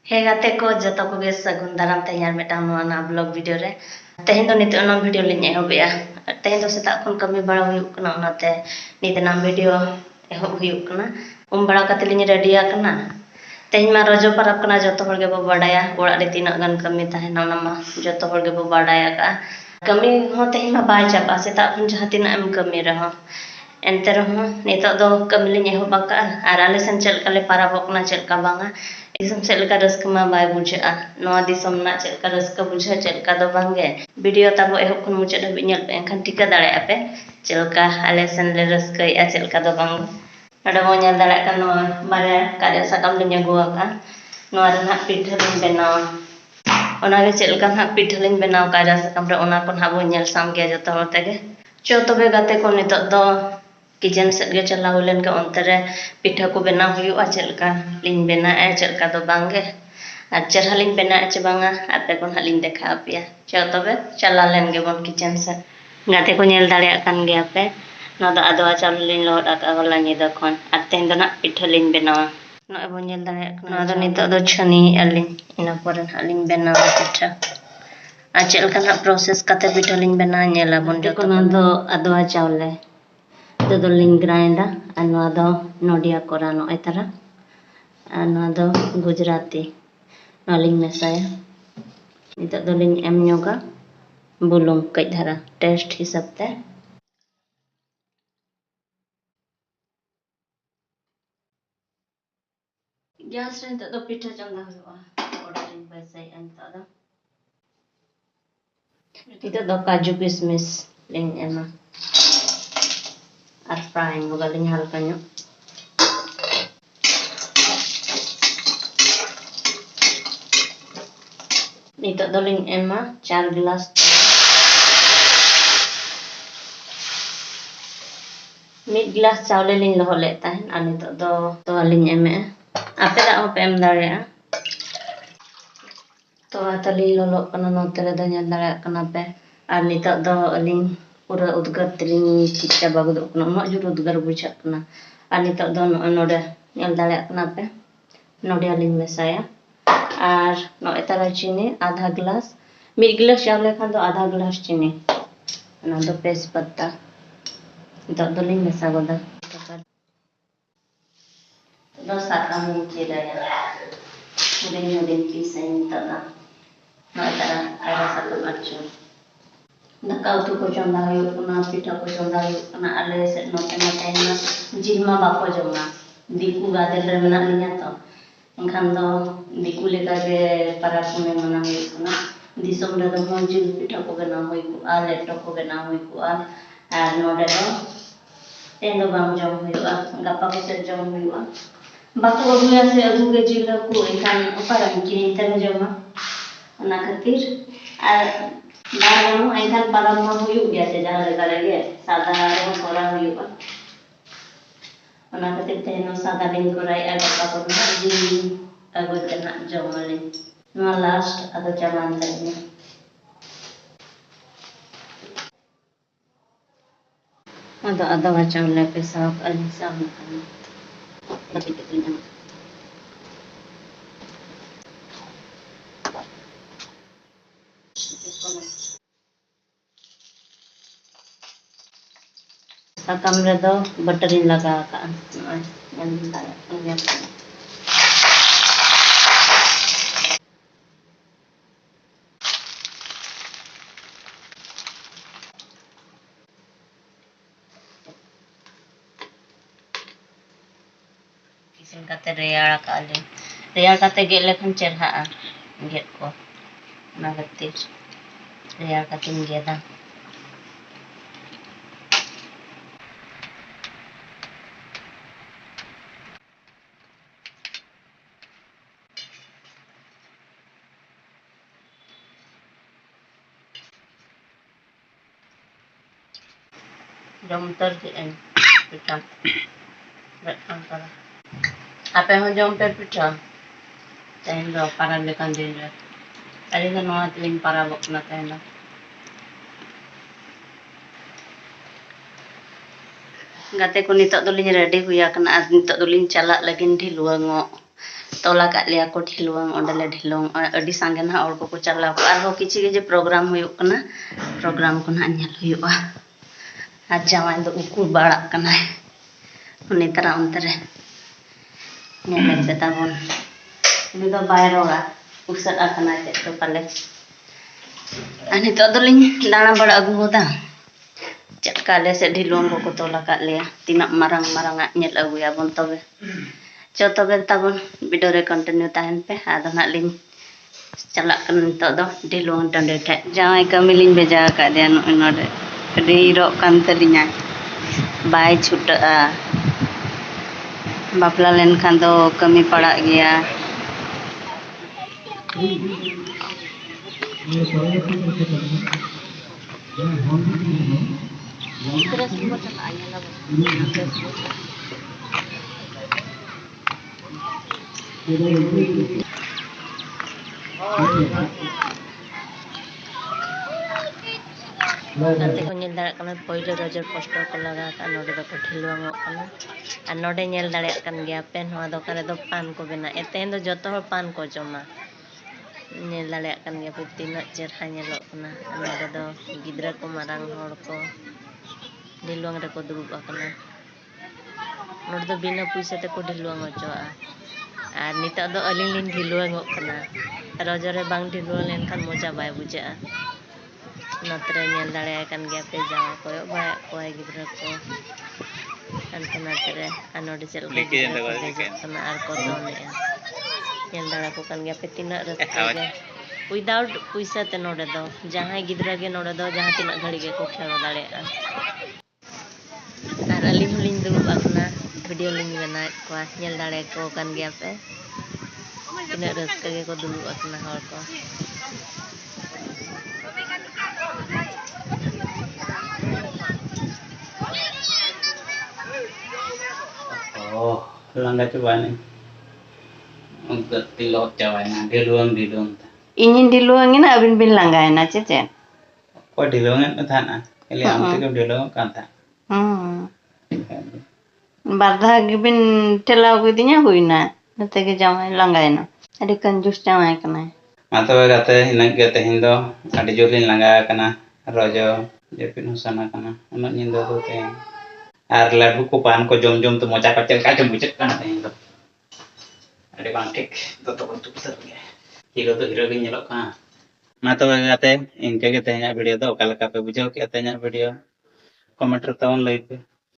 हे गाते को जतो को गे सगुन दाराम तैयार मेटाम नोना ब्लॉग वीडियो रे तेहेन दो नित ओना वीडियो लिन एहोबेया तेहेन दो सेता खन कमी बड़ा हुयुक कना ओनाते नितना वीडियो एहोब हुयुक कना बड़ा कते लिन रेडिया कना तेहेन मा रजो परब कना जतो हर गे बो बाडाया ओड़ा रे तिना गन कमी ताहेन ओना मा जतो हर गे बो बाडाया का कमी हो तेहेन मा बाय चापा सेता खन जहां तिना एम कमी रहो एंते रहो नितो दो कमी लिन एहोब का आर आले सन चलकाले पाराबो कना चलका बांगा दिसम चलका रस्क मा बाय बुझा नोआ दिसम ना चलका रस्क बुझा चलका दो बांगे वीडियो ताबो एहोब खन मुचाद हबि नेल पे एनखान टिका दाड़े आपे चलका आले सन ले रस्क या चलका दो बांग नडे बो नेल दाड़े का नोआ बारे कार्य साकाम लिन अगुआ का नोआ रे ना पिठा लिन बनाव ओना गे चलका ना पिठा लिन बनाव कार्य साकाम रे ओना कोन हाबो नेल साम गया जतो हर तेगे चो तबे गाते को नितो दो किचन से गे चला हुलेन के अंतरे पिठा को बनाव हुयुआ चलका लिन बना ए चलका दो बांगे आर चरहा लिन बना चे बांगा आते कोन हालिन देखा पिया चो तबे चला लेन गे बोन किचन से गाते को नेल दाड़े कान गे आपे नो दो आदवा चावल लिन लोड आका होला निदा खन आर तेन दो ना पिठा लिन बनावा नो एबो नेल दाड़े नो दो नितो दो छनी अलिन इना पर हालिन बनावा पिठा आ चलका ना प्रोसेस काते पिठा लिन बना नेला बोन जतो नो दो आदवा चावल तो लिंग ग्राइंडा और नोडिया कोरा नो एतरा और गुजराती लिंग मेसाया नितो दो लिंग एम योगा बुलुंग कई धारा टेस्ट हिसाब ते गैस रे नितो दो पिठा चंदा हुआ ओडा लिंग बैसाई नितो दो काजू किशमिश लिंग एमा और फ्राइंग होगा लिंग हल्का न्यो नितो दो लिंग एमा 4 गिलास मिड गिलास चावले लिंग लहो लेता है और नितो दो तो लिंग एमे आपे दा पे एम दाड़े तो आतली लोलो कना नोते रे द नेल दाड़े कना पे और नितो दो लिंग पूरा उद्गार तलिंग चिट्टा बागदो कना उना जुर उद्गार बुझा कना और नितो दो नोडे नेल दाड़े कना पे नोडिया लिंग मेसाया और नो एतारा चीनी आधा गिलास मिड गिलास चावले खान दो आधा गिलास चीनी ना दो पेस पत्ता नितो दो लिंग मेसा गोदा दो साका लिंग चिराया हुडिंग पिसाई नितो दा नो एतारा आरा साका अर्चो दाका उतु को चंदा हुयुक कना पिठा को चंदा हुयुक कना आले से नोते मा तेना जिल मा बाको जमा दिकु गादेल रे मेना लिया तो एनखान दो दिकु लेका गे पारा पुने मना हुयुक कना दिसम रे दो जिल पिठा को बना हुयुक आ लेटो को बना हुयुक आ नोडे दो तेन दो बाम जम हुयुक गापा को से जम हुयुक बाको अगुया से अगु गे जिल को एनखान उपारम किनी तेन जमा ओना खातिर आ दानो एनखान पारम मा हुयुक गया से जहां लेका रे सादा रे कोरा हुयुक ओना खातिर तेनो सादा लिंग कोराई आ गापा को ना जिल अगु तेना जमले नो लास्ट आदो चामान तने आदो चावल पे साफ अलि साम tapi ketunya sakam re do butterin laga ka yang isin kate real kali real kate get lekan cerha get ko na gatir real kate ngeda jom ter di en pita ret antara apa yang jom per pita ten do para lekan din re ali na no atling para bok na ten gate ko nitok do liñ ready huya kana nitok do liñ chalak lagin di luango तोला का लिया को ढिलुआंग ओंडले ढिलुआंग अडी सांगे ना और को चला को आरो किछि के जे प्रोग्राम हुयुक कना प्रोग्राम को ना नेल हुयुआ आ जावाई दो उकु बाड़ा कना उनी तरह अंतरे नेल पे ताबन उनी दो बायरोगा उसर आकना ते तो पाले अनि तो दोलिन दाना बड़ा अगु होदा चटकाले से ढिलुआंग को तोला का लिया तिना मारंग मारंग नेल अगुया बन तबे जो तबे ताबन वीडियो रे कंटिन्यू ताहन पे आदो ना लिन चला कन तो दो ढिलुआंग टंडे ठे जाय कमी लिन बेजा का दे नोडे अडी रो कान तलिना बाय छुटा बापला लेन खान दो कमी पड़ा गया nanti ko nyel darat kana poilo roger poster ko laga ka node do ko ढिलुआंग kana ar node nyel darat kan gya pen hoa do kare do pan ko bena eten do joto hor pan ko joma nyel darat kan gya pe tina cherha nyelok kana node do gidra ko marang hor ko ढिलुआंग re ko durub akana node do bina puisa te ko ढिलुआंग ochoa ar nita do aling lin ढिलुआंग kana roger re bang ढिलुआंग len kan moja bai buja नतरे नेल दाड़े कन गया पे जावा कोयो bye कोय गिद्रा को अंत नतरे अनोडे चल के कना आर को तो ने नेल दाड़ा को कन गया पे तिना रस्ते विदाउट पैसा ते नोडे दो जहां गिद्रा के नोडे दो जहां तिना घड़ी के को खेलो दाड़े आर अली हुलिन दुब अपना वीडियो लिंग बना को नेल दाड़े को कन गया पे तिना रस्ते के को दुब अपना हर को langga coba nih untuk tilot cawainya ढिलुआंग ingin ढिलुआंग ना अबिन बिन langga ना चेचे kok ढिलुआंग में था ना कल आमते को ढिलुआंग kan था बाधा गिबिन टेलाव गुदिnya हुइना नते के जावाई langga ना अडी कंजूस जावाई कना मातो गाते हिनक गे तेहिन दो आडी Jolin langga kana rojo jepin husana kana unak nyindo do te ar lagu ko pan ko jom jom to mocha ko cel ka jom bucet kana tehin do ade bang tik to tu besar ge hero ge nyelok ka mato gate inke ge tehnya video do kala ka pe bujau ke tehnya video komentar tahun lagi